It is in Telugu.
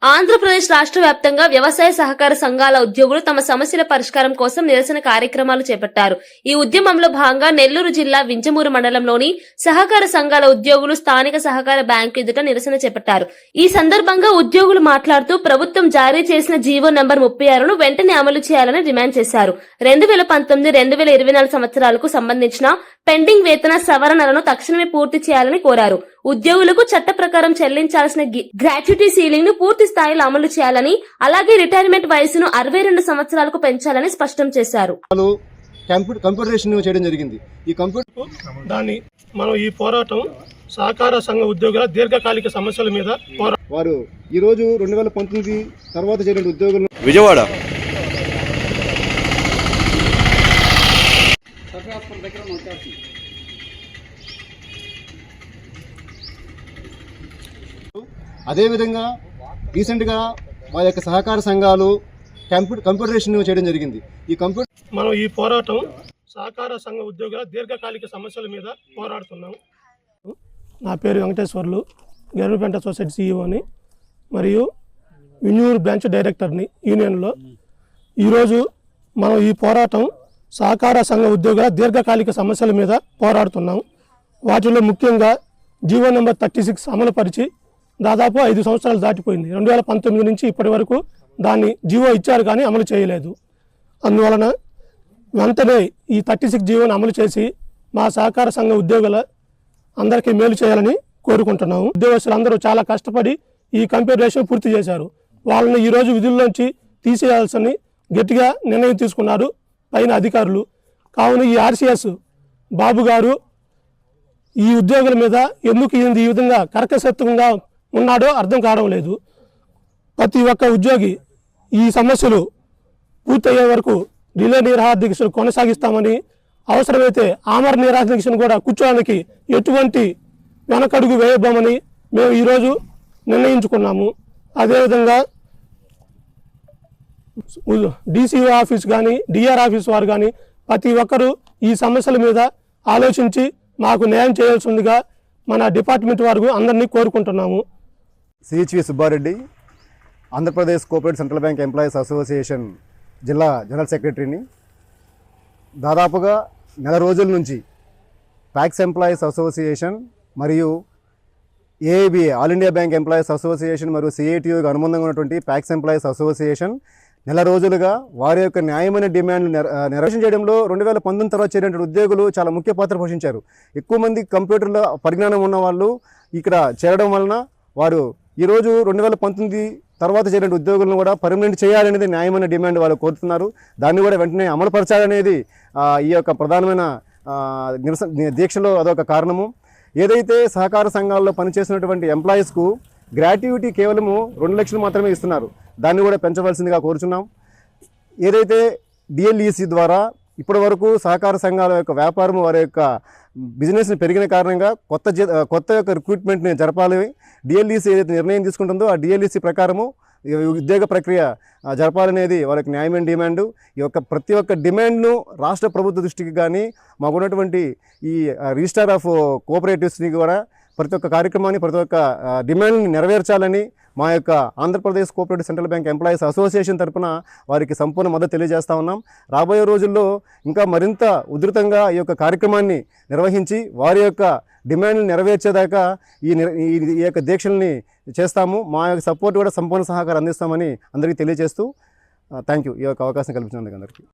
ఆంధ్రప్రదేశ్ రాష్ట్ర వ్యాప్తంగా వ్యవసాయ సహకార సంఘాల ఉద్యోగులు తమ సమస్యల పరిష్కారం కోసం నిరసన కార్యక్రమాలు చేపట్టారు. ఈ ఉద్యమంలో భాగంగా నెల్లూరు జిల్లా వింజమూరు మండలంలోని సహకార సంఘాల ఉద్యోగులు స్థానిక సహకార బ్యాంకు ఎదుట నిరసన చేపట్టారు. ఈ సందర్భంగా ఉద్యోగులు మాట్లాడుతూ ప్రభుత్వం జారీ చేసిన జీవో నంబర్ 36ను వెంటనే అమలు చేయాలని డిమాండ్ చేశారు. 2019-2024 సంవత్సరాలకు సంబంధించిన పెండింగ్ వేతన సవరణలను తక్షణమే పూర్తి చేయాలని కోరారు. ఉద్యోగులకు చట్ట ప్రకారం చెల్లించాల్సిన గ్రాట్యుటీ సీలింగ్ ను పూర్తి స్థాయిలో అమలు చేయాలని, అలాగే రిటైర్మెంట్ వయసును 62 సంవత్సరాలకు పెంచాలని స్పష్టం చేశారు. కంప్యూటరేషన్ చేయడం జరిగింది. ఈ కంప్యూటర్ దాన్ని మనం ఈ పోరాటం సహకార సంఘ ఉద్యోగుల దీర్ఘకాలిక సమస్యల మీద వారు ఈ రోజు 2019 తర్వాత చేరిన ఉద్యోగులు విజయవాడ అదేవిధంగా రీసెంట్గా మా యొక్క సహకార సంఘాలు కంప్యూటరేషన్ చేయడం జరిగింది. ఈ మనం ఈ పోరాటం సహకార సంఘ ఉద్యోగుల దీర్ఘకాలిక సమస్యల మీద పోరాడుతున్నాం. నా పేరు వెంకటేశ్వర్లు, గెర్రపేంట సొసైటీ సీఈఓని మరియు విన్యూర్ బ్రాంచ్ డైరెక్టర్ని యూనియన్లో. ఈరోజు మనం ఈ పోరాటం సహకార సంఘ ఉద్యోగుల దీర్ఘకాలిక సమస్యల మీద పోరాడుతున్నాం. వాటిలో ముఖ్యంగా జీవో నెంబర్ 36 అమలుపరిచి దాదాపు 5 సంవత్సరాలు దాటిపోయింది. 2019 నుంచి ఇప్పటి వరకు దాన్ని జీవో ఇచ్చారు కానీ అమలు చేయలేదు. అందువలన వెంటనే ఈ 36 జీవోను అమలు చేసి మా సహకార సంఘ ఉద్యోగుల అందరికీ మేలు చేయాలని కోరుకుంటున్నాము. ఉద్యోగస్తులందరూ చాలా కష్టపడి ఈ కంప్యూటరేషన్ పూర్తి చేశారు. వాళ్ళని ఈరోజు విధుల్లోంచి తీసేయాల్సిన గట్టిగా నిర్ణయం తీసుకున్నారు పైన అధికారులు. కావున ఈ ఆర్సీఎస్ బాబు గారు ఈ ఉద్యోగుల మీద ఎందుకు ఈ విధంగా కర్కశత్వంగా ఉన్నాడో అర్థం కావడం లేదు. ప్రతి ఒక్క ఉద్యోగి ఈ సమస్యలు పూర్తయ్యే వరకు రిలే నిరాహార దీక్షలు కొనసాగిస్తామని, అవసరమైతే ఆమర నిరాహార దీక్షను కూడా కూర్చోడానికి ఎటువంటి వెనకడుగు వేయబోమని మేము ఈరోజు నిర్ణయించుకున్నాము. అదేవిధంగా డీసీఓ ఆఫీస్ కానీ డిఆర్ ఆఫీస్ వారు కానీ ప్రతి ఒక్కరూ ఈ సమస్యల మీద ఆలోచించి మాకు న్యాయం చేయాల్సిందిగా మన డిపార్ట్మెంట్ వారు అందరినీ కోరుకుంటున్నాము. CHV Subbareddy, Andhra Pradesh cooperative central bank employees association జిల్లా జనరల్ సెక్రటరీని. దాదాపుగా నెల రోజుల నుంచి ప్యాక్స్ ఎంప్లాయీస్ అసోసియేషన్ మరియు AIBEA all India bank employees association మరియు సిఐటియుగా అనుబంధంగా ఉన్నటువంటి ప్యాక్స్ ఎంప్లాయీస్ అసోసియేషన్ నెల రోజులుగా వారి యొక్క న్యాయమైన డిమాండ్లు నెరవేర్చడం చేయడంలో 2019 తర్వాత చేరిన ఉద్యోగులు చాలా ముఖ్య పాత్ర పోషించారు. ఎక్కువ మంది కంప్యూటర్లో పరిజ్ఞానం ఉన్న వాళ్ళు ఇక్కడ చేరడం వలన వారు ఈరోజు 2019 తర్వాత చేరిన ఉద్యోగులను కూడా పర్మనెంట్ చేయాలనేది న్యాయమైన డిమాండ్ వాళ్ళు కోరుతున్నారు. దాన్ని కూడా వెంటనే అమలుపరచాలనేది ఈ యొక్క ప్రధానమైన దీక్షలో అదొక కారణము. ఏదైతే సహకార సంఘాల్లో పనిచేసినటువంటి ఎంప్లాయీస్కు గ్రాట్యుటీ కేవలము 2 లక్షలు మాత్రమే ఇస్తున్నారు. దాన్ని కూడా పెంచవలసిందిగా కోరుచున్నాం. ఏదైతే డిఎల్ఈసి ద్వారా ఇప్పటి వరకు సహకార సంఘాల యొక్క వ్యాపారం వారి యొక్క బిజినెస్ని పెరిగిన కారణంగా కొత్త యొక్క రిక్రూట్మెంట్ని జరపాలి. డిఎల్ఈసి ఏదైతే నిర్ణయం తీసుకుంటుందో ఆ డిఎల్ఈసి ప్రకారము ఉద్యోగ ప్రక్రియ జరపాలనేది వాళ్ళకి న్యాయమైన డిమాండు. ఈ యొక్క ప్రతి ఒక్క డిమాండ్ను రాష్ట్ర ప్రభుత్వ దృష్టికి కానీ మాకున్నటువంటి ఈ రిజిస్టార్ ఆఫ్ కోఆపరేటివ్స్ని కూడా ప్రతి ఒక్క కార్యక్రమాన్ని ప్రతి ఒక్క డిమాండ్ని నెరవేర్చాలని మా యొక్క Andhra Pradesh cooperative central bank employees association తరఫున వారికి సంపూర్ణ మద్దతు తెలియజేస్తా ఉన్నాం. రాబోయే రోజుల్లో ఇంకా మరింత ఉధృతంగా ఈ యొక్క కార్యక్రమాన్ని నిర్వహించి వారి యొక్క డిమాండ్ని నెరవేర్చేదాకా ఈ యొక్క దీక్షల్ని చేస్తాము. మా యొక్క సపోర్ట్ కూడా సంపూర్ణ సహకారం అందిస్తామని అందరికీ తెలియజేస్తూ థ్యాంక్ యూ ఈ యొక్క అవకాశం కల్పించినందుకు అందరికీ.